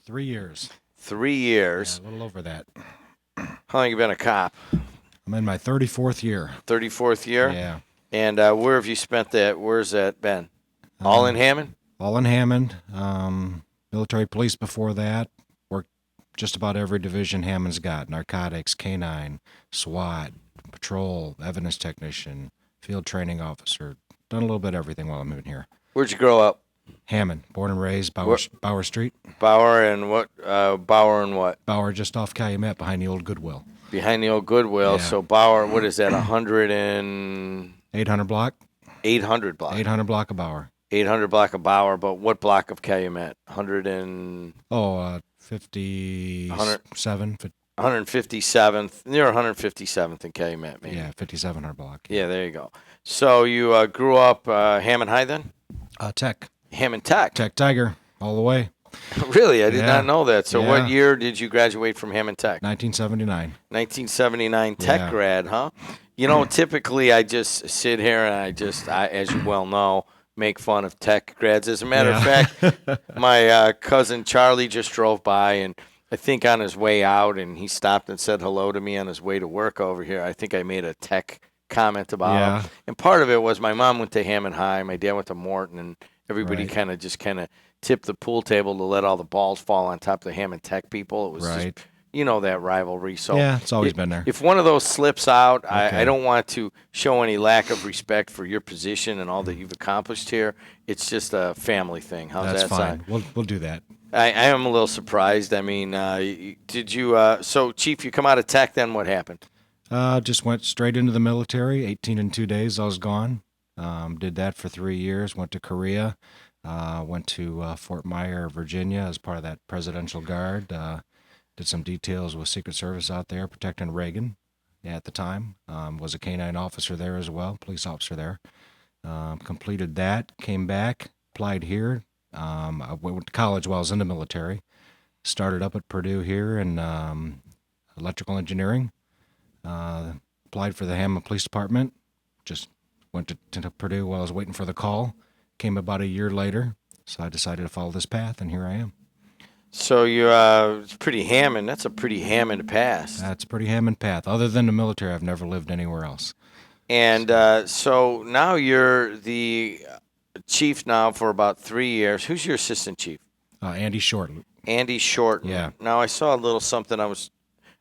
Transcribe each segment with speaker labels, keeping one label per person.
Speaker 1: 3 years.
Speaker 2: 3 years.
Speaker 1: Yeah, a little over that.
Speaker 2: How long you been a cop?
Speaker 1: I'm in my 34th year.
Speaker 2: 34th year?
Speaker 1: Yeah.
Speaker 2: And where have you spent that? Where's that been? All in Hammond?
Speaker 1: All in Hammond. Military police before that. Worked just about every division Hammond's got. Narcotics, K-9, SWAT, patrol, evidence technician, field training officer. Done a little bit of everything while I'm in here.
Speaker 2: Where'd you grow up?
Speaker 1: Hammond, born and raised, Bauer Street.
Speaker 2: Bauer and what? Bauer and what?
Speaker 1: Bauer just off Calumet behind the old Goodwill.
Speaker 2: Behind the old Goodwill.
Speaker 1: Yeah.
Speaker 2: So Bauer, what is that, 100 and...
Speaker 1: 800 block?
Speaker 2: 800 block.
Speaker 1: 800 block of Bauer.
Speaker 2: 800 block of Bauer, but what block of Calumet? 100 and...
Speaker 1: 57.
Speaker 2: 157th, near 157th in Calumet, maybe.
Speaker 1: Yeah, 5700 block.
Speaker 2: Yeah, there you go. So you grew up Hammond High then?
Speaker 1: Tech.
Speaker 2: Hammond Tech.
Speaker 1: Tech Tiger, all the way.
Speaker 2: Really? I did not know that. So
Speaker 1: Yeah.
Speaker 2: what year did you graduate from Hammond Tech?
Speaker 1: 1979.
Speaker 2: 1979 Tech grad, huh? You know, typically I just sit here and I, as you well know, make fun of tech grads. As a matter of fact, my cousin Charlie just drove by, and I think on his way out, and he stopped and said hello to me on his way to work over here. I think I made a tech comment about him. And part of it was my mom went to Hammond High, my dad went to Morton, and everybody kind of tipped the pool table to let all the balls fall on top of the Hammond Tech people. It was just, you know, that rivalry. So
Speaker 1: yeah, it's always been there.
Speaker 2: If one of those slips out, I don't want to show any lack of respect for your position and all that you've accomplished here. It's just a family thing. How's
Speaker 1: That's
Speaker 2: that
Speaker 1: fine.
Speaker 2: sound?
Speaker 1: We'll do that.
Speaker 2: I am a little surprised. I mean, did you so, Chief, you come out of Tech, then what happened?
Speaker 1: Just went straight into the military. 18 and 2 days I was gone. Did that for 3 years. Went to Korea. Went to Fort Myer, Virginia as part of that Presidential Guard. Did some details with Secret Service out there protecting Reagan at the time. Was a K-9 officer there as well, police officer there. Completed that, came back, applied here. I went to college while I was in the military. Started up at Purdue here in electrical engineering. Applied for the Hammond Police Department. Just went to Purdue while I was waiting for the call. Came about a year later, so I decided to follow this path, and here I am.
Speaker 2: So you're it's pretty Hammond. That's a pretty Hammond past.
Speaker 1: That's a pretty Hammond path. Other than the military, I've never lived anywhere else.
Speaker 2: And so now you're the chief now for about 3 years. Who's your assistant chief?
Speaker 1: Andy Shorten.
Speaker 2: Andy Shorten.
Speaker 1: Yeah.
Speaker 2: Now I saw a little something.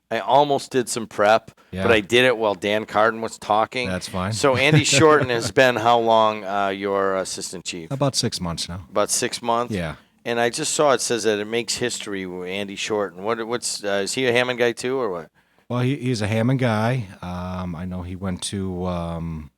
Speaker 2: I almost did some prep, but I did it while Dan Carden was talking.
Speaker 1: That's fine.
Speaker 2: So Andy Shorten has been how long your assistant chief?
Speaker 1: About 6 months now.
Speaker 2: About 6 months?
Speaker 1: Yeah.
Speaker 2: And I just saw it says that it makes history with Andy Shorten. What's is he a Hammond guy too, or what?
Speaker 1: Well, he's a Hammond guy. I know he went to...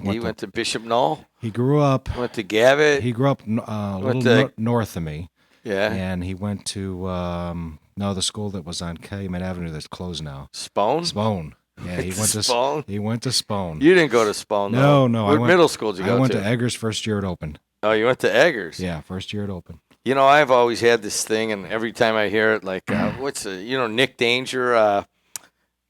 Speaker 2: He went to Bishop Knoll?
Speaker 1: He grew up...
Speaker 2: Went to Gavitt?
Speaker 1: He grew up a little north of me.
Speaker 2: Yeah.
Speaker 1: And he went to, the school that was on Calumet Avenue that's closed now.
Speaker 2: Spone?
Speaker 1: Spone. Yeah, he went to
Speaker 2: Spone.
Speaker 1: He went to Spone.
Speaker 2: You didn't go to Spone, though.
Speaker 1: No.
Speaker 2: What middle school did you go to?
Speaker 1: I went to Eggers first year it opened.
Speaker 2: Oh, you went to Eggers?
Speaker 1: Yeah, first year it opened.
Speaker 2: You know, I've always had this thing, and every time I hear it, like, Nick Danger,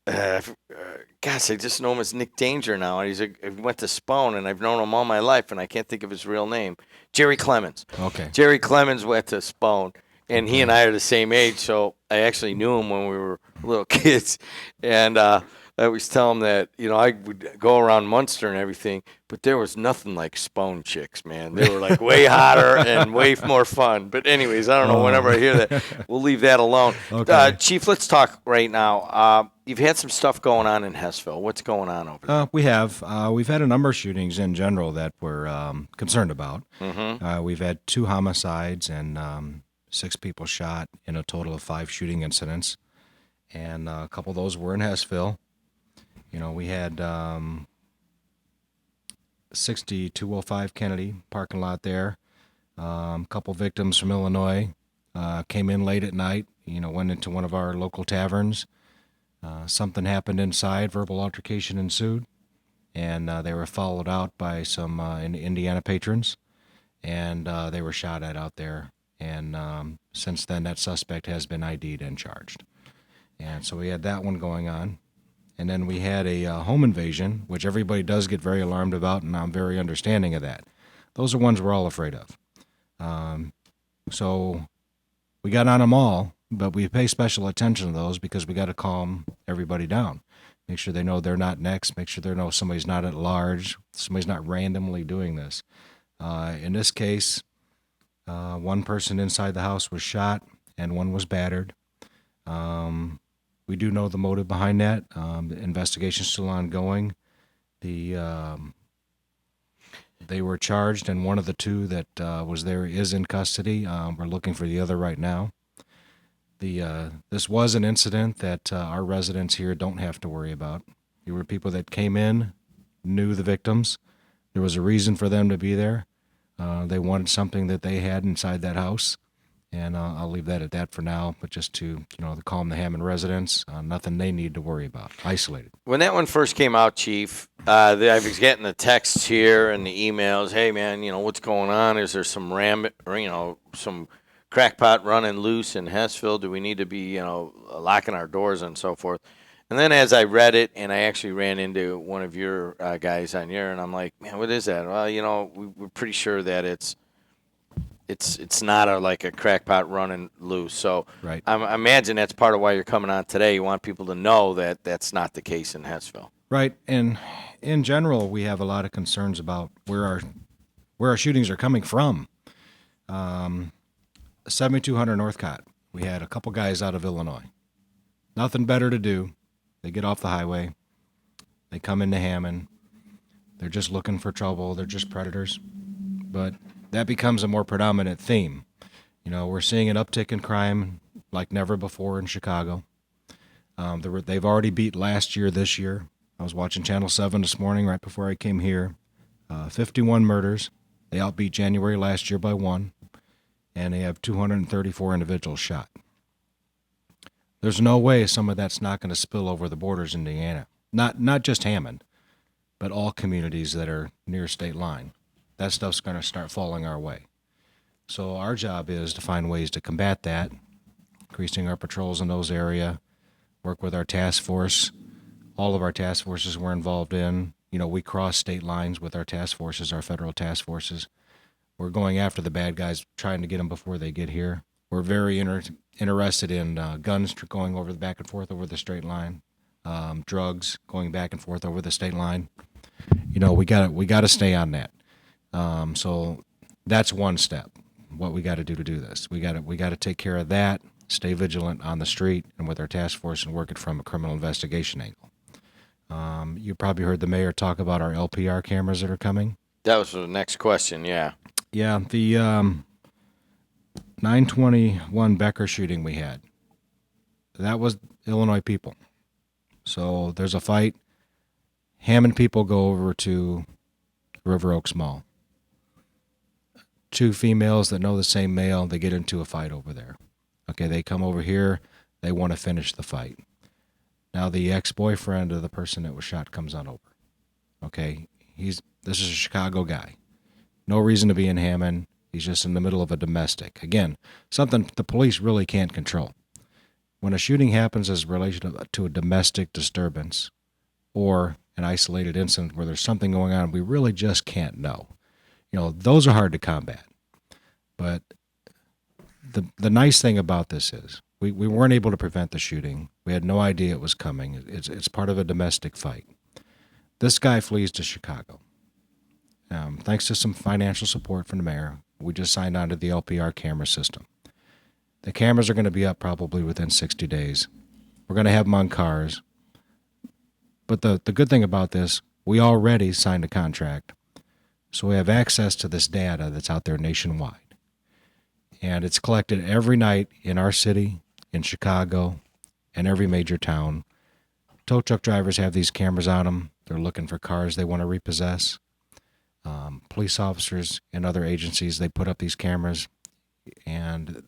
Speaker 2: gosh, I just know him as Nick Danger now. And he went to Spone, and I've known him all my life, and I can't think of his real name. Jerry Clemens.
Speaker 1: Okay.
Speaker 2: Jerry Clemens went to Spone, and he and I are the same age, so I actually knew him when we were little kids. And I always tell him that, I would go around Munster and everything, but there was nothing like Spone chicks, man. They were like way hotter and way more fun. But anyways, I don't know, whenever I hear that, we'll leave that alone.
Speaker 1: Okay.
Speaker 2: Chief, let's talk right now. You've had some stuff going on in Hessville. What's going on over there?
Speaker 1: We have. We've had a number of shootings in general that we're concerned about.
Speaker 2: Mm-hmm.
Speaker 1: We've had 2 homicides and 6 people shot in a total of 5 shooting incidents. And a couple of those were in Hessville. We had 6205 Kennedy parking lot there. A couple victims from Illinois came in late at night, went into one of our local taverns. Something happened inside, verbal altercation ensued, and they were followed out by some Indiana patrons, and they were shot at out there. And since then, that suspect has been ID'd and charged. And so we had that one going on. And then we had a home invasion, which everybody does get very alarmed about, and I'm very understanding of that. Those are ones we're all afraid of. So we got on them all, but we pay special attention to those because we got to calm everybody down. Make sure they know they're not next. Make sure they know somebody's not at large. Somebody's not randomly doing this. In this case, one person inside the house was shot and one was battered. We do know the motive behind that. The investigation's still ongoing. They were charged, and one of the two that was there is in custody. We're looking for the other right now. This was an incident that our residents here don't have to worry about. There were people that came in, knew the victims. There was a reason for them to be there. They wanted something that they had inside that house, and I'll leave that at that for now. But just to calm the Hammond residents, nothing they need to worry about. Isolated.
Speaker 2: When that one first came out, Chief, I was getting the texts here and the emails. Hey, man, what's going on? Is there some some crackpot running loose in Hessville? Do we need to be locking our doors and so forth? And then as I read it, and I actually ran into one of your guys on here, and I'm like, man, what is that? Well, we're pretty sure that it's not like a crackpot running loose. So
Speaker 1: Right.
Speaker 2: I imagine that's part of why you're coming on today. You want people to know that that's not the case in Hessville.
Speaker 1: Right, and in general, we have a lot of concerns about where our shootings are coming from. 7200 Northcott, we had a couple guys out of Illinois. Nothing better to do. They get off the highway. They come into Hammond. They're just looking for trouble. They're just predators. But that becomes a more predominant theme. We're seeing an uptick in crime like never before in Chicago. They've already beat last year this year. I was watching Channel 7 this morning right before I came here. 51 murders. They outbeat January last year by 1. And they have 234 individuals shot. There's no way some of that's not going to spill over the borders in Indiana. Not just Hammond, but all communities that are near state line. That stuff's going to start falling our way. So our job is to find ways to combat that, increasing our patrols in those areas, work with our task force. All of our task forces we're involved in. We cross state lines with our task forces, our federal task forces. We're going after the bad guys, trying to get them before they get here. We're very interested in guns going over the back and forth over the state line, drugs going back and forth over the state line. We got to stay on that. So that's one step. What we got to do this. We got to take care of that. Stay vigilant on the street and with our task force and work it from a criminal investigation angle. You probably heard the mayor talk about our LPR cameras that are coming.
Speaker 2: That was the next question. Yeah.
Speaker 1: Yeah, the 921 Becker shooting we had, that was Illinois people. So there's a fight. Hammond people go over to River Oaks Mall. 2 females that know the same male, they get into a fight over there. Okay, they come over here. They want to finish the fight. Now the ex-boyfriend of the person that was shot comes on over. Okay, this is a Chicago guy. No reason to be in Hammond. He's just in the middle of a domestic. Again, something the police really can't control. When a shooting happens as relation to a domestic disturbance or an isolated incident where there's something going on we really just can't know. Those are hard to combat. But the nice thing about this is we weren't able to prevent the shooting. We had no idea it was coming. It's part of a domestic fight. This guy flees to Chicago. Thanks to some financial support from the mayor, we just signed on to the LPR camera system. The cameras are going to be up probably within 60 days. We're going to have them on cars. But the good thing about this, we already signed a contract. So we have access to this data that's out there nationwide. And it's collected every night in our city, in Chicago, and every major town. Tow truck drivers have these cameras on them. They're looking for cars they want to repossess. Police officers and other agencies, they put up these cameras, and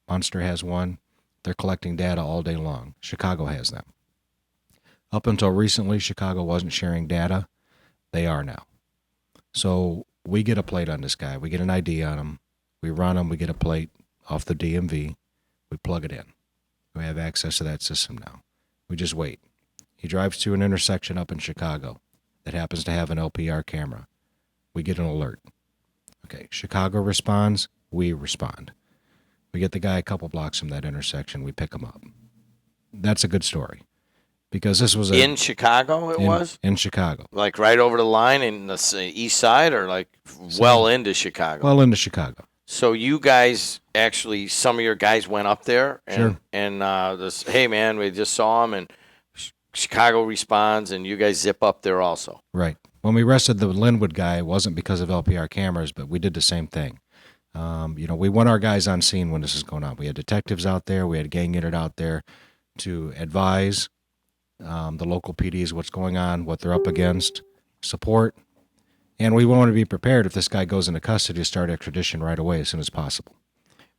Speaker 1: Munster has one. They're collecting data all day long. Chicago has them. Up until recently, Chicago wasn't sharing data. They are now. So we get a plate on this guy. We get an ID on him. We run him. We get a plate off the DMV. We plug it in. We have access to that system now. We just wait. He drives to an intersection up in Chicago that happens to have an LPR camera. We get an alert. Okay, Chicago responds. We respond. We get the guy a couple blocks from that intersection. We pick him up. That's a good story because this was
Speaker 2: in Chicago. It was
Speaker 1: in Chicago,
Speaker 2: like right over the line in the east side, or like well into Chicago.
Speaker 1: Well into Chicago.
Speaker 2: So you guys actually, some of your guys went up there and this, hey man, we just saw him, and Chicago responds, and you guys zip up there also.
Speaker 1: Right. When we arrested the Linwood guy, it wasn't because of LPR cameras, but we did the same thing. We want our guys on scene when this is going on. We had detectives out there. We had a gang unit out there to advise the local PDs what's going on, what they're up against, support. And we want to be prepared if this guy goes into custody to start extradition right away as soon as possible.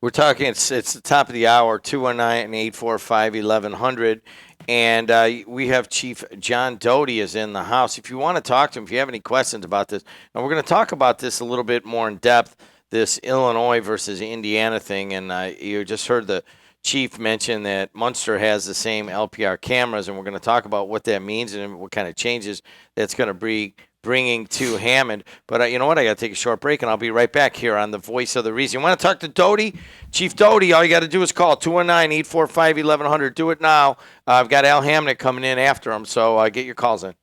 Speaker 2: We're talking, it's the top of the hour, 219-845-1100. And we have Chief John Doty is in the house. If you want to talk to him, if you have any questions about this, and we're going to talk about this a little bit more in depth, this Illinois versus Indiana thing. And you just heard the chief mention that Munster has the same LPR cameras, and we're going to talk about what that means and what kind of changes that's going to be bringing to Hammond. But you know what? I got to take a short break, and I'll be right back here on The Voice of the Reason. You want to talk to Doty? Chief Doty, all you got to do is call 219-845-1100. Do it now. I've got Al Hamnick coming in after him, so get your calls in.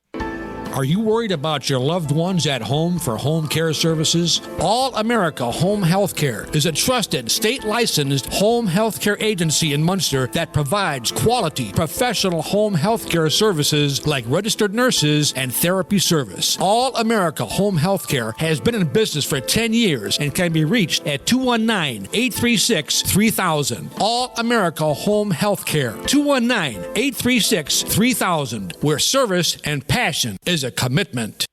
Speaker 3: Are you worried about your loved ones at home for home care services? All America Home Health Care is a trusted, state-licensed home health care agency in Munster that provides quality, professional home health care services like registered nurses and therapy service. All America Home Health Care has been in business for 10 years and can be reached at 219-836-3000. All America Home Health Care, 219-836-3000, where service and passion is a commitment.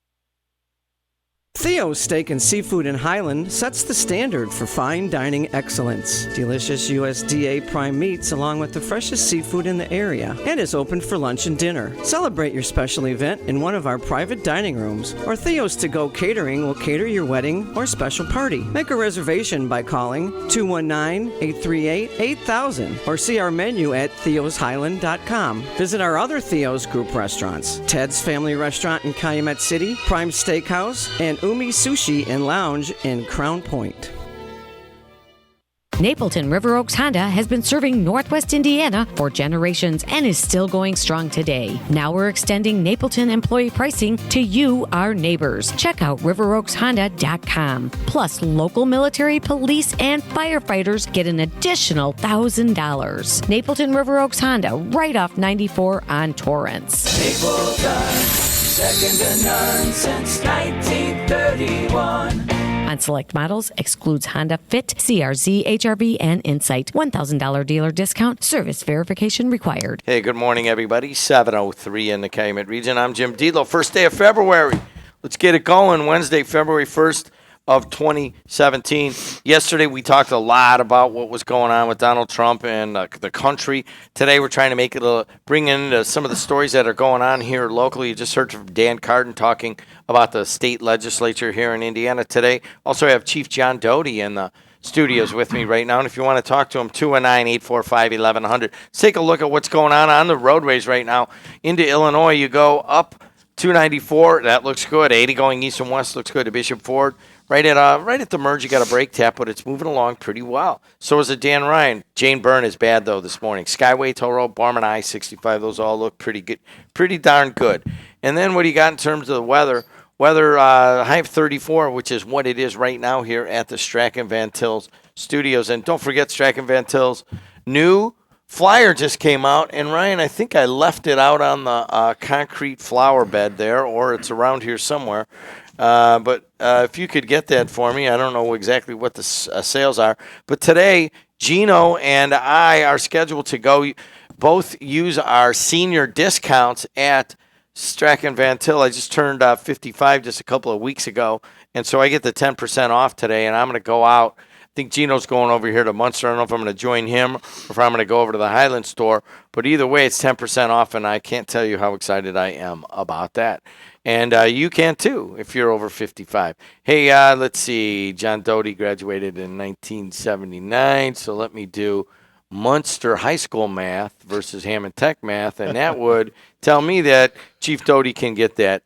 Speaker 4: Theo's Steak and Seafood in Highland sets the standard for fine dining excellence. Delicious USDA prime meats along with the freshest seafood in the area, and is open for lunch and dinner. Celebrate your special event in one of our private dining rooms, or Theo's To Go Catering will cater your wedding or special party. Make a reservation by calling 219-838-8000 or see our menu at theoshighland.com. Visit our other Theo's group restaurants, Ted's Family Restaurant in Calumet City, Prime Steakhouse, and Umi Sushi and Lounge in Crown Point.
Speaker 5: Napleton River Oaks Honda has been serving Northwest Indiana for generations and is still going strong today. Now we're extending Napleton employee pricing to you, our neighbors. Check out riveroakshonda.com. Plus, local military, police, and firefighters get an additional $1,000. Napleton River Oaks Honda, right off 94 on Torrance.
Speaker 6: Napleton. Second to none since 1931.
Speaker 5: On select models, excludes Honda Fit, CRZ, HRV, and Insight. $1,000 dealer discount. Service verification required.
Speaker 2: Hey, good morning, everybody. 7:03 in the Calumet region. I'm Jim Delo. First day of February. Let's get it going. Wednesday, February 1st of 2017. Yesterday, we talked a lot about what was going on with Donald Trump and the country. Today, we're trying to make it bring in some of the stories that are going on here locally. You just heard from Dan Carden talking about the state legislature here in Indiana today. Also, I have Chief John Doty in the studios with me right now. And if you want to talk to him, 219-845-1100. Let's take a look at what's going on the roadways right now. Into Illinois, you go up 294. That looks good. 80 going east and west looks good to Bishop Ford. Right at the merge, you got a brake tap, but it's moving along pretty well. So is it Dan Ryan. Jane Byrne is bad, though, this morning. Skyway, Toll Road, Barman I-65, those all look pretty good, pretty darn good. And then what do you got in terms of the weather? High of 34, which is what it is right now here at the Strachan Van Til's studios. And don't forget, Strachan Van Til's new flyer just came out. And, Ryan, I think I left it out on the concrete flower bed there, or it's around here somewhere. But if you could get that for me, I don't know exactly what the sales are. But today, Gino and I are scheduled to go both use our senior discounts at Strachan Van Til. I just turned 55 just a couple of weeks ago, and so I get the 10% off today, and I'm going to go out. I think Gino's going over here to Munster. I don't know if I'm going to join him or if I'm going to go over to the Highland store. But either way, it's 10% off, and I can't tell you how excited I am about that. And you can, too, if you're over 55. Hey, let's see. John Doty graduated in 1979, so let me do Munster High School math versus Hammond Tech math, and that would tell me that Chief Doty can get that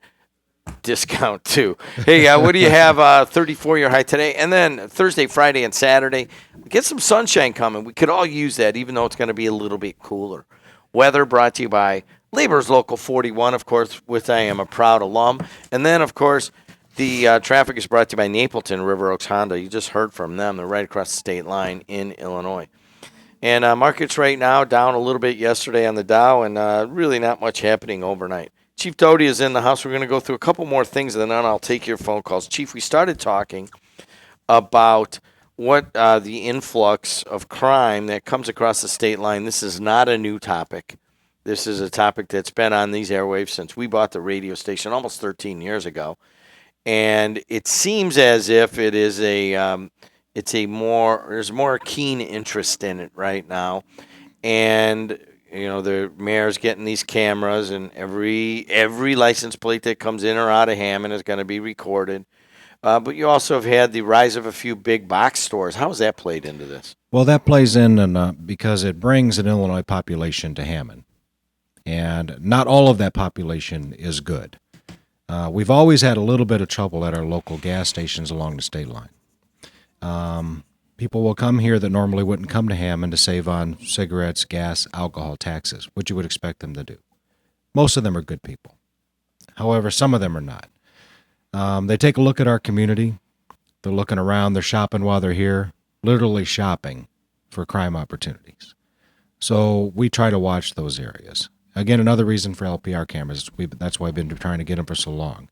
Speaker 2: discount, too. Hey, what do you have 34 your high today? And then Thursday, Friday, and Saturday, get some sunshine coming. We could all use that, even though it's going to be a little bit cooler. Weather brought to you by Labor's Local 41, of course, which I am a proud alum. And then, of course, the traffic is brought to you by Napleton River Oaks Honda. You just heard from them. They're right across the state line in Illinois. And markets right now down a little bit yesterday on the Dow, and really not much happening overnight. Chief Doty is in the house. We're going to go through a couple more things, and then I'll take your phone calls. Chief, we started talking about what the influx of crime that comes across the state line. This is not a new topic. This is a topic that's been on these airwaves since we bought the radio station almost 13 years ago. And it seems as if it is there's more keen interest in it right now. And the mayor's getting these cameras, and every license plate that comes in or out of Hammond is going to be recorded. But you also have had the rise of a few big box stores. How has that played into this?
Speaker 1: Well, that plays in because it brings an Illinois population to Hammond. And not all of that population is good. We've always had a little bit of trouble at our local gas stations along the state line. People will come here that normally wouldn't come to Hammond to save on cigarettes, gas, alcohol, taxes, which you would expect them to do. Most of them are good people. However, some of them are not. They take a look at our community. They're looking around. They're shopping while they're here, literally shopping for crime opportunities. So we try to watch those areas. Again, another reason for LPR cameras. That's why I've been trying to get them for so long,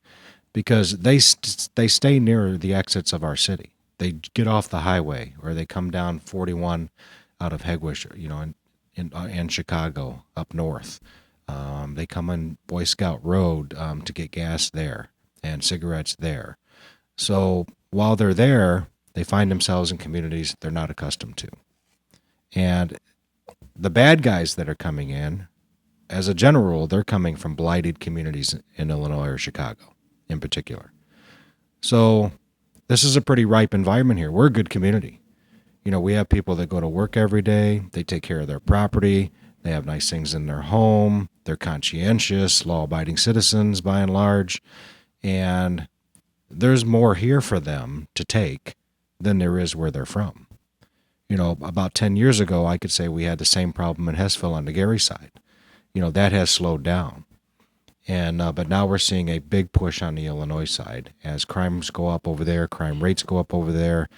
Speaker 1: because they stay near the exits of our city. They get off the highway, or they come down 41 out of Hegewisch, in Chicago up north. They come in Boy Scout Road to get gas there and cigarettes there. So while they're there, they find themselves in communities they're not accustomed to. And the bad guys that are coming in, as a general rule, they're coming from blighted communities in Illinois or Chicago in particular. So this is a pretty ripe environment here. We're a good community. We have people that go to work every day. They take care of their property. They have nice things in their home. They're conscientious, law-abiding citizens by and large. And there's more here for them to take than there is where they're from. About 10 years ago, I could say we had the same problem in Hessville on the Gary side. That has slowed down. And but now we're seeing a big push on the Illinois side as crimes go up over there, crime rates go up over there,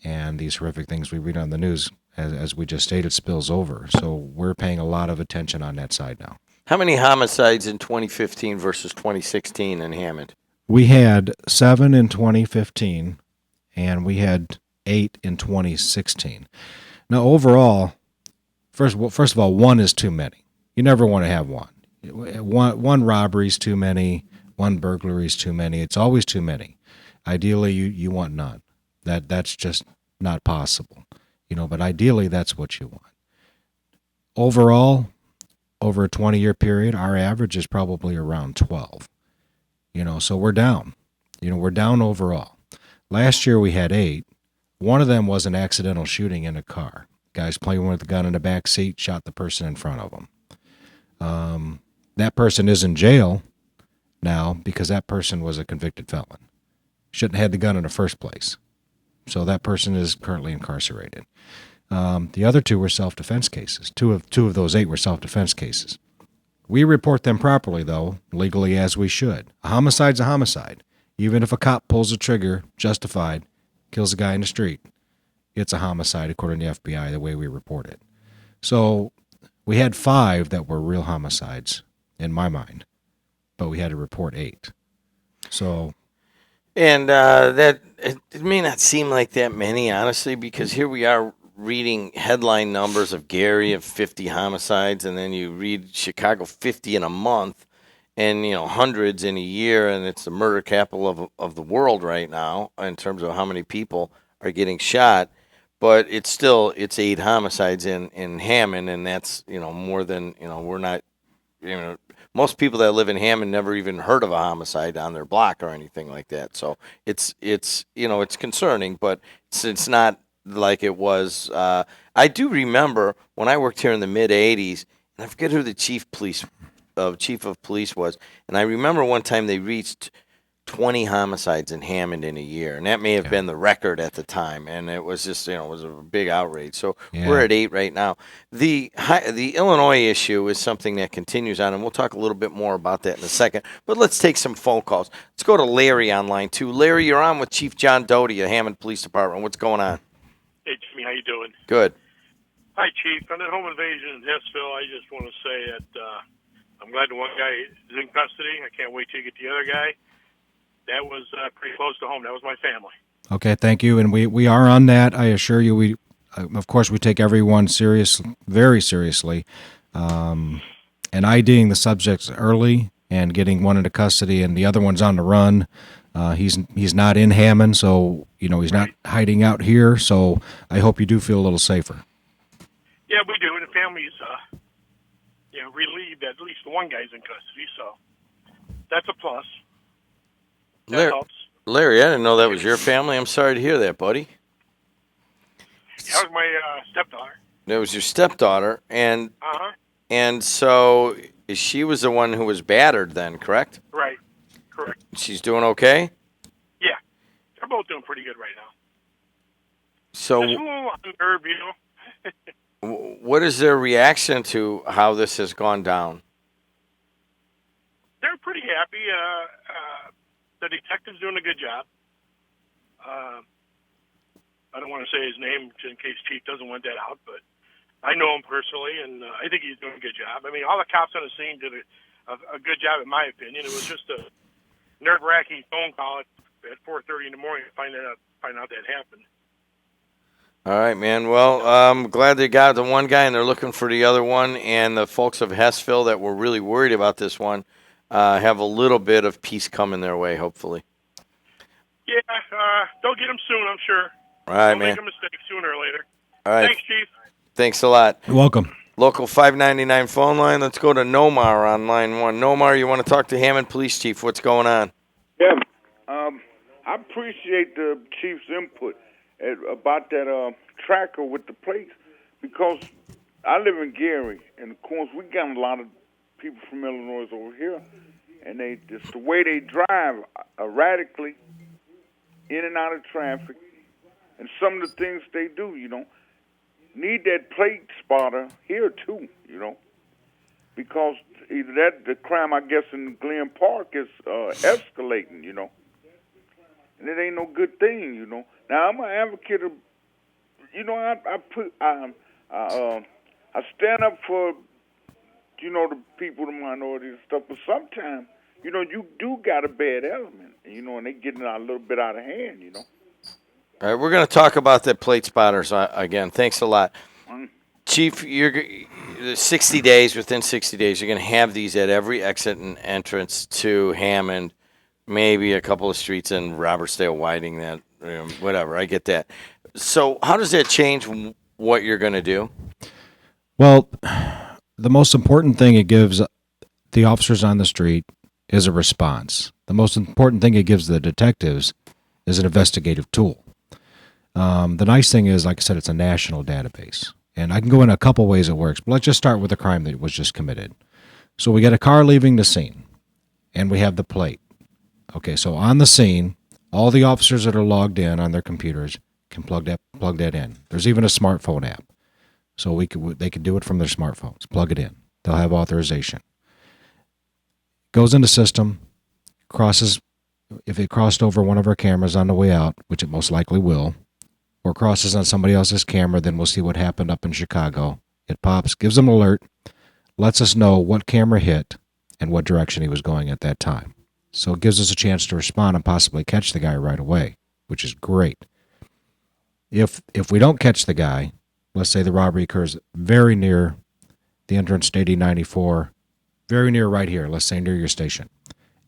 Speaker 1: and these horrific things we read on the news, as we just stated, spills over. So we're paying a lot of attention on that side now.
Speaker 2: How many homicides in 2015 versus 2016 in Hammond?
Speaker 1: We had 7 in 2015, and we had 8 in 2016. Now, overall, first of all, 1 is too many. You never want to have one. One robbery is too many. One burglary is too many. It's always too many. Ideally, you want none. That's just not possible. But ideally, that's what you want. Overall, over a 20-year period, our average is probably around 12. So we're down. We're down overall. Last year we had 8. One of them was an accidental shooting in a car. Guys playing with a gun in the back seat, shot the person in front of them. That person is in jail now because that person was a convicted felon. Shouldn't have had the gun in the first place. So that person is currently incarcerated. The other 2 were self-defense cases. Two of those 8 were self-defense cases. We report them properly, though, legally as we should. A homicide's a homicide. Even if a cop pulls the trigger, justified, kills a guy in the street, it's a homicide according to the FBI, the way we report it. So we had 5 that were real homicides, in my mind, but we had to report 8. So,
Speaker 2: and that it may not seem like that many, honestly, because here we are reading headline numbers of Gary of 50 homicides, and then you read Chicago 50 in a month, and hundreds in a year, and it's the murder capital of the world right now in terms of how many people are getting shot. But it's 8 homicides in Hammond, and that's more than we're not most people that live in Hammond never even heard of a homicide on their block or anything like that. So it's concerning, but it's not like it was. I do remember when I worked here in the mid '80s, and I forget who the chief of police was, and I remember one time they reached 20 homicides in Hammond in a year, and that may have been the record at the time. And it was just, it was a big outrage. So we're at 8 right now. The Illinois issue is something that continues on, and we'll talk a little bit more about that in a second. But let's take some phone calls. Let's go to Larry on line 2. Larry, you're on with Chief John Doty of Hammond Police Department. What's going on?
Speaker 7: Hey, Jimmy, how you doing?
Speaker 2: Good.
Speaker 7: Hi, Chief. On that home invasion in Hessville, I just want to say that I'm glad the one guy is in custody. I can't wait till you get the other guy. That was pretty close to home. That was my family.
Speaker 1: Okay, thank you. And we are on that. I assure you, we of course, we take everyone very seriously. And IDing the subjects early and getting one into custody and the other one's on the run. He's not in Hammond, so, he's not hiding out here. So I hope you do feel a little safer.
Speaker 7: Yeah, we do. And the family's relieved that at least one guy's in custody. So that's a plus. That helps.
Speaker 2: Larry, I didn't know that was your family. I'm sorry to hear that, buddy.
Speaker 7: That was my stepdaughter.
Speaker 2: That was your stepdaughter, and so she was the one who was battered then, correct?
Speaker 7: Right. Correct.
Speaker 2: She's doing okay?
Speaker 7: Yeah. They're both doing pretty good right now.
Speaker 2: So,
Speaker 7: just a little unnerved,
Speaker 2: what is their reaction to how this has gone down?
Speaker 7: They're pretty happy. The detective's doing a good job. I don't want to say his name in case Chief doesn't want that out, but I know him personally, and I think he's doing a good job. I mean, all the cops on the scene did a good job, in my opinion. It was just a nerve-wracking phone call at 4:30 in the morning to find out that happened.
Speaker 2: All right, man. Well, I'm glad they got the one guy, and they're looking for the other one. And the folks of Hessville that were really worried about this one have a little bit of peace coming their way, hopefully.
Speaker 7: Yeah, they'll get him soon, I'm sure.
Speaker 2: All right,
Speaker 7: they'll
Speaker 2: man.
Speaker 7: make a mistake sooner or later.
Speaker 2: All right.
Speaker 7: Thanks, Chief.
Speaker 2: Thanks a lot.
Speaker 1: You're welcome.
Speaker 2: Local 599 phone line. Let's go to Nomar on line 1. Nomar, you want to talk to Hammond Police Chief. What's going on?
Speaker 8: Yeah, I appreciate the chief's input about that tracker with the plates, because I live in Gary, and of course we got a lot of people from Illinois over here, and just the way they drive erratically in and out of traffic, and some of the things they do, need that plate spotter here too, because either the crime, I guess, in Glen Park is escalating, and it ain't no good thing, Now I'm an advocate of, I stand up for, the people, the minorities and stuff, but sometimes, you do got a bad element, and they getting a little bit out of hand,
Speaker 2: All right, we're going to talk about that plate spotters again. Thanks a lot. Chief, within 60 days, you're going to have these at every exit and entrance to Hammond, maybe a couple of streets in Robertsdale, Whiting, that, whatever. I get that. So how does that change what you're going to do?
Speaker 1: Well, the most important thing it gives the officers on the street is a response. The most important thing it gives the detectives is an investigative tool. The nice thing is, like I said, it's a national database. And I can go in a couple ways it works, but let's just start with the crime that was just committed. So we get a car leaving the scene, and we have the plate. Okay, so on the scene, all the officers that are logged in on their computers can plug that in. There's even a smartphone app. So they can do it from their smartphones. Plug it in. They'll have authorization. Goes into system, crosses, if it crossed over one of our cameras on the way out, which it most likely will, or crosses on somebody else's camera, then we'll see what happened up in Chicago. It pops, gives them an alert, lets us know what camera hit and what direction he was going at that time. So it gives us a chance to respond and possibly catch the guy right away, which is great. If we don't catch the guy, let's say the robbery occurs very near the entrance to 8094, very near right here, let's say near your station,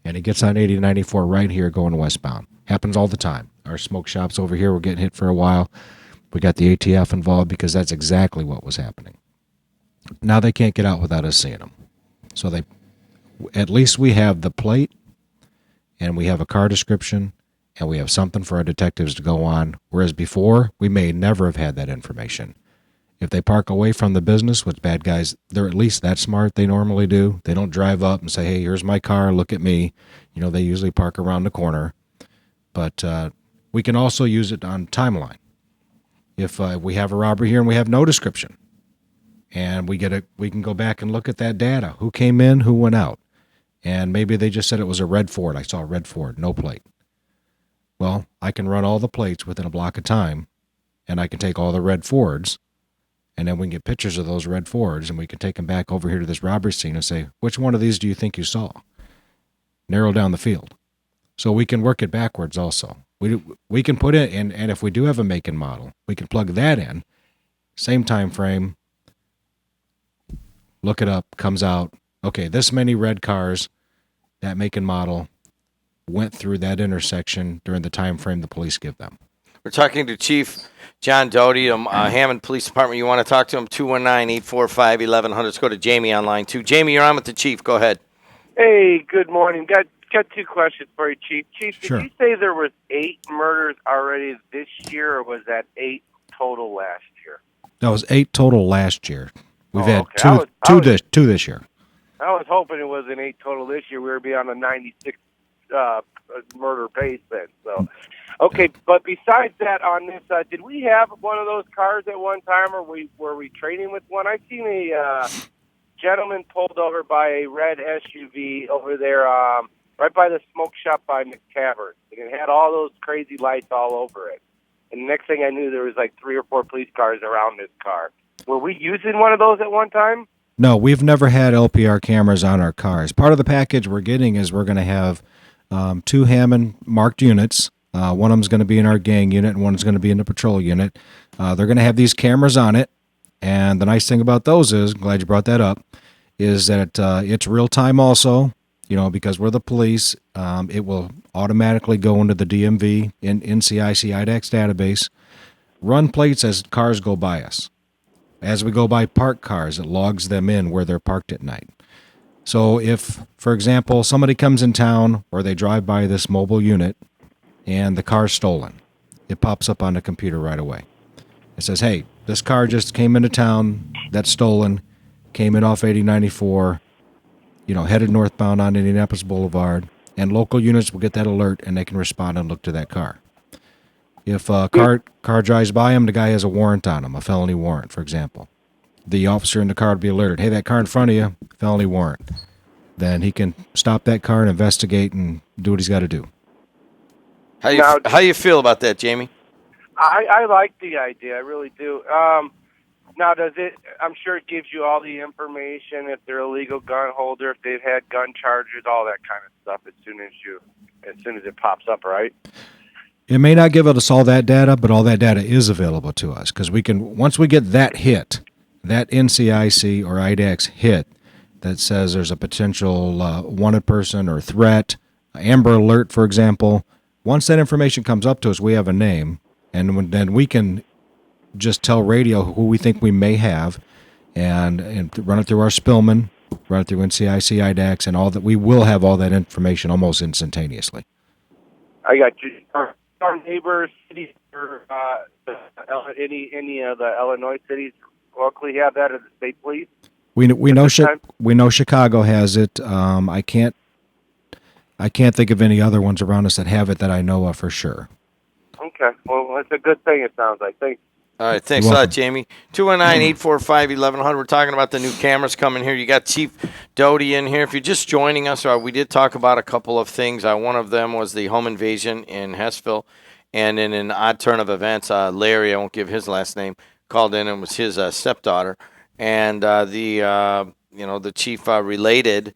Speaker 1: and he gets on 8094 right here going westbound. Happens all the time. Our smoke shops over here were getting hit for a while. We got the ATF involved because that's exactly what was happening. Now they can't get out without us seeing them. So at least we have the plate, and we have a car description, and we have something for our detectives to go on, whereas before, we may never have had that information. If they park away from the business, which bad guys, they're at least that smart, they normally do. They don't drive up and say, hey, here's my car, look at me. They usually park around the corner. But we can also use it on timeline. If we have a robbery here and we have no description, and we can go back and look at that data. Who came in, who went out. And maybe they just said it was a red Ford. I saw a red Ford, no plate. Well, I can run all the plates within a block of time, and I can take all the red Fords, and then we can get pictures of those red Fords, and we can take them back over here to this robbery scene and say, which one of these do you think you saw? Narrow down the field. So we can work it backwards also. We can put in, and if we do have a make and model, we can plug that in. Same time frame. Look it up, comes out. Okay, this many red cars, that make and model, went through that intersection during the time frame the police give them.
Speaker 2: We're talking to Chief John Doty, Hammond Police Department. You want to talk to him, 219-845-1100. Let's go to Jamie on line 2. Jamie, you're on with the Chief. Go ahead.
Speaker 9: Hey, good morning. Got 2 questions for you, Chief. Chief, did
Speaker 1: Sure.
Speaker 9: you say there was 8 murders already this year, or was that 8 total last year?
Speaker 1: That was 8 total last year. We've had
Speaker 9: okay.
Speaker 1: two this year.
Speaker 9: I was hoping it was an 8 total this year. We would be on a 96 murder pace then. So, okay. But besides that, on this, did we have one of those cars at one time, or were we trading with one? I seen a gentleman pulled over by a red SUV over there, right by the smoke shop by McCavern. And it had all those crazy lights all over it. And the next thing I knew, there was like 3 or 4 police cars around this car. Were we using one of those at one time?
Speaker 1: No, we've never had LPR cameras on our cars. Part of the package we're getting is we're going to have 2 Hammond marked units. One of them's going to be in our gang unit, and one's going to be in the patrol unit. They're going to have these cameras on it. And the nice thing about those is, I'm glad you brought that up, is that it's real time also. Because we're the police, it will automatically go into the DMV in NCIC IDAX database, run plates as cars go by us. As we go by parked cars, it logs them in where they're parked at night. So if, for example, somebody comes in town or they drive by this mobile unit and the car's stolen, it pops up on the computer right away. It says, hey, this car just came into town, that's stolen, came in off 8094, headed northbound on Indianapolis Boulevard, and local units will get that alert and they can respond and look to that car. If a car drives by him, the guy has a warrant on him, a felony warrant, for example. The officer in the car would be alerted, hey, that car in front of you, felony warrant. Then he can stop that car and investigate and do what he's got to do.
Speaker 2: How you feel about that, Jamie?
Speaker 9: I like the idea. I really do. Now, does it? I'm sure it gives you all the information if they're a legal gun holder, if they've had gun charges, all that kind of stuff. As soon as it pops up, right?
Speaker 1: It may not give us all that data, but all that data is available to us because we can. Once we get that hit, that NCIC or IDAX hit that says there's a potential wanted person or threat, Amber Alert, for example. Once that information comes up to us, we have a name, and then we can just tell radio who we think we may have, and run it through our Spillman, run it through NCIC IDAX, and all that. We will have all that information almost instantaneously.
Speaker 9: I got you. Our neighbors, cities, or any of the Illinois cities locally have that as the state police?
Speaker 1: We know Chicago has it. I can't think of any other ones around us that have it that I know of for sure.
Speaker 9: Okay. Well, that's a good thing, it sounds like. Thanks.
Speaker 2: All right, thanks a lot, Jamie. 219-845-1100. We're talking about the new cameras coming here. You got Chief Doty in here. If you're just joining us, we did talk about a couple of things. One of them was the home invasion in Hessville. And in an odd turn of events, Larry, I won't give his last name, called in and was his stepdaughter. And the chief related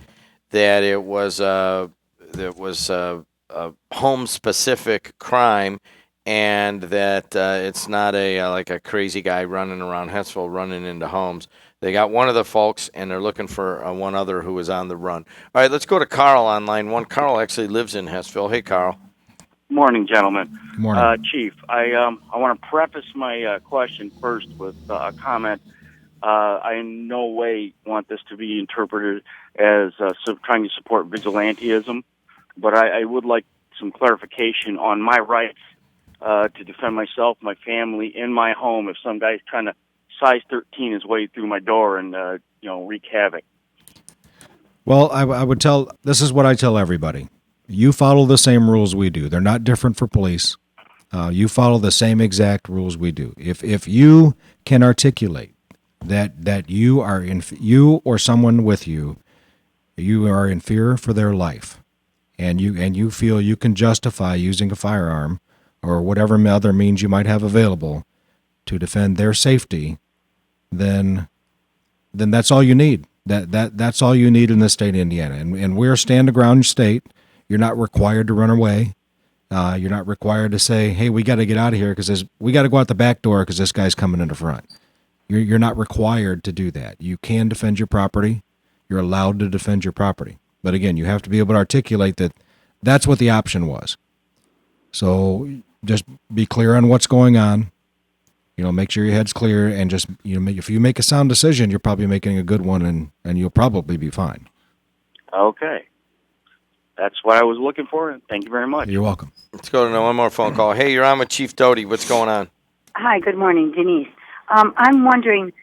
Speaker 2: that it was a home-specific crime, and that it's not like a crazy guy running around Hessville running into homes. They got one of the folks, and they're looking for one other who is on the run. All right, let's go to Carl on line 1. Carl actually lives in Hessville. Hey, Carl.
Speaker 10: Morning, gentlemen.
Speaker 1: Good morning.
Speaker 10: Chief, I want to preface my question first with a comment. I in no way want this to be interpreted as trying to support vigilantism, but I would like some clarification on my rights to defend myself, my family, in my home if some guy's trying to size 13 his way through my door and wreak havoc.
Speaker 1: Well, I would tell, this is what I tell everybody. You follow the same rules we do. They're not different for police. You follow the same exact rules we do. If you can articulate that you or someone with you are in fear for their life, and you feel you can justify using a firearm or whatever other means you might have available to defend their safety, then that's all you need. That's all you need in the state of Indiana. And we're a stand-your-ground state. You're not required to run away. You're not required to say, hey, we got to get out of here because we got to go out the back door because this guy's coming in the front. You're not required to do that. You can defend your property. You're allowed to defend your property. But again, you have to be able to articulate that that's what the option was. So just be clear on what's going on. Make sure your head's clear, and just, if you make a sound decision, you're probably making a good one, and you'll probably be fine.
Speaker 10: Okay. That's what I was looking for. Thank you very much.
Speaker 1: You're welcome.
Speaker 2: Let's go to one more phone call. Hey, you're on with Chief Doty. What's going on?
Speaker 11: Hi, good morning, Denise. I'm wondering,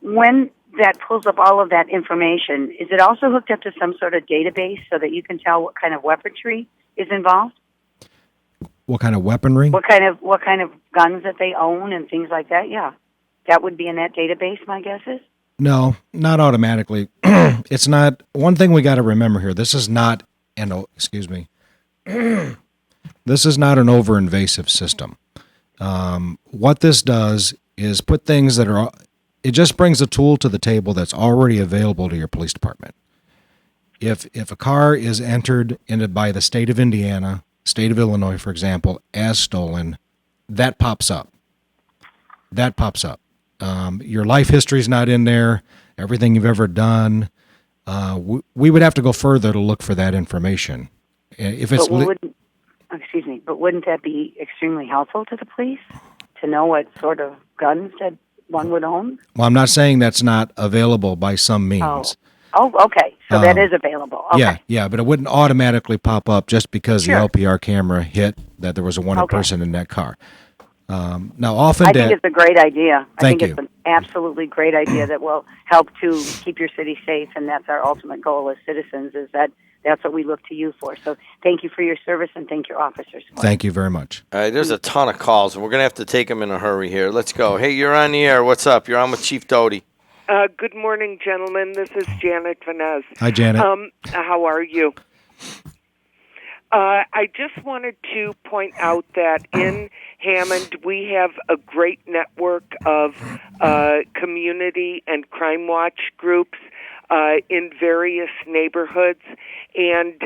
Speaker 11: when that pulls up all of that information, is it also hooked up to some sort of database so that you can tell what kind of weaponry is involved?
Speaker 1: What kind of weaponry?
Speaker 11: What kind of guns that they own and things like that? Yeah, that would be in that database. My guess is.
Speaker 1: No, not automatically. It's not. One thing we got to remember here: this is not excuse me. This is not an over-invasive system. What this does is put things that are. It just brings a tool to the table that's already available to your police department. If a car is entered by the state of Indiana, state of Illinois, for example, as stolen, that pops up. Your life history is not in there, everything you've ever done. We would have to go further to look for that information. If it's
Speaker 11: but wouldn't that be extremely helpful to the police to know what sort of guns that one would own?
Speaker 1: Well, I'm not saying that's not available by some means.
Speaker 11: Oh, okay. So that is available. Okay.
Speaker 1: Yeah, but it wouldn't automatically pop up just because the LPR camera hit that there was a wanted person in that car. Now, often
Speaker 11: I think it's a great idea.
Speaker 1: Thank you.
Speaker 11: It's an absolutely great idea that will help to keep your city safe, and that's our ultimate goal as citizens, is that's what we look to you for. So thank you for your service, and thank your officers.
Speaker 1: Thank you very much.
Speaker 2: All right, there's a ton of calls, and we're going to have to take them in a hurry here. Let's go. Hey, you're on the air. What's up? You're on with Chief Doty.
Speaker 12: Good morning, gentlemen. This is Janet Vanez.
Speaker 1: Hi, Janet.
Speaker 12: How are you? I just wanted to point out that in Hammond, we have a great network of community and crime watch groups in various neighborhoods. And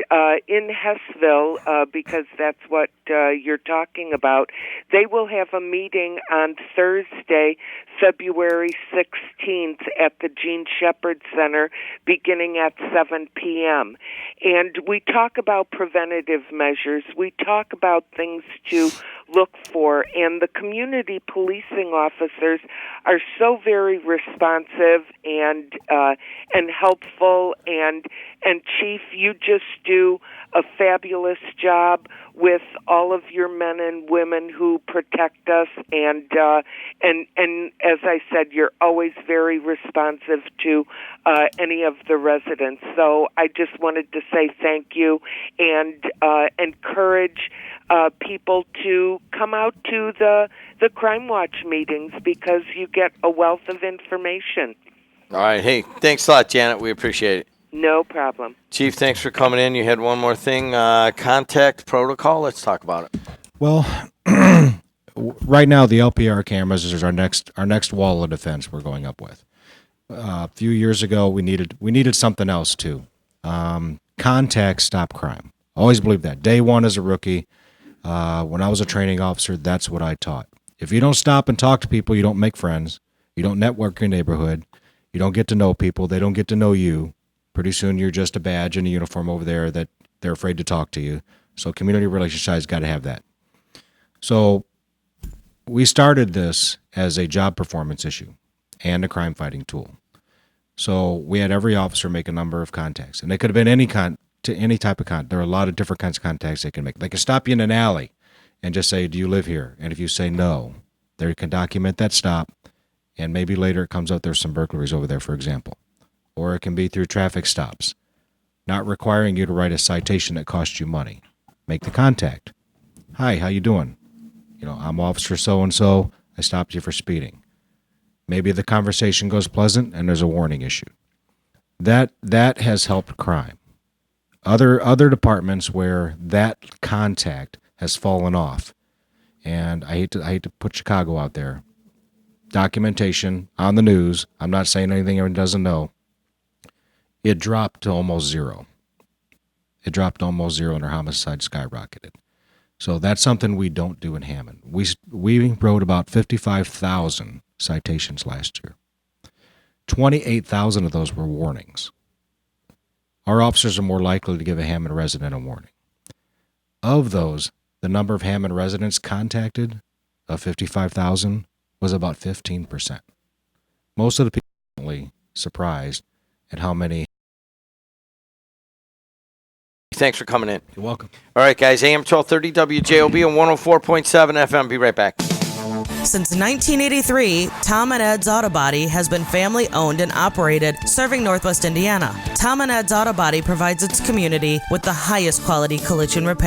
Speaker 12: in Hessville, because that's what you're talking about, they will have a meeting on Thursday, February 16th at the Gene Shepherd Center beginning at 7 p.m. And we talk about preventative measures. We talk about things to look for. And the community policing officers are so very responsive and helpful. And Chief, you just do a fabulous job with all of your men and women who protect us, and as I said, you're always very responsive to any of the residents. So I just wanted to say thank you and encourage people to come out to the Crime Watch meetings because you get a wealth of information.
Speaker 2: All right. Hey, thanks a lot, Janet. We appreciate it.
Speaker 12: No problem.
Speaker 2: Chief, thanks for coming in. You had one more thing, contact protocol. Let's talk about it.
Speaker 1: Well, right now the LPR cameras is our next wall of defense we're going up with. A few years ago, we needed something else too. Contact stop crime. Always believed that. Day one as a rookie, when I was a training officer, that's what I taught. If you don't stop and talk to people, you don't make friends. You don't network your neighborhood. You don't get to know people. They don't get to know you. Pretty soon you're just a badge and a uniform over there that they're afraid to talk to you. So community relationships got to have that. So we started this as a job performance issue and a crime fighting tool. So we had every officer make a number of contacts, and they could have been any type of contact. There are a lot of different kinds of contacts they can make. They can stop you in an alley and just say, "Do you live here?" And if you say no, they can document that stop And maybe later it comes out there's some burglaries over there, for example. Or it can be through traffic stops, not requiring you to write a citation that costs you money. Make the contact. Hi, how you doing? I'm Officer so-and-so. I stopped you for speeding. Maybe the conversation goes pleasant and there's a warning issued. That has helped crime. Other departments where that contact has fallen off, and I hate to put Chicago out there. Documentation on the news. I'm not saying anything everyone doesn't know. It dropped to almost zero. And our homicide skyrocketed. So that's something we don't do in Hammond. We wrote about 55,000 citations last year. 28,000 of those were warnings. Our officers are more likely to give a Hammond resident a warning. Of those, the number of Hammond residents contacted of 55,000 was about 15%. Most of the people are really surprised at how many.
Speaker 2: Thanks for coming in.
Speaker 1: You're welcome.
Speaker 2: All right, guys. AM 1230 WJOB on 104.7 FM. Be right back.
Speaker 13: Since 1983, Tom and Ed's Auto Body has been family owned and operated, serving Northwest Indiana. Tom and Ed's Auto Body provides its community with the highest quality collision repair.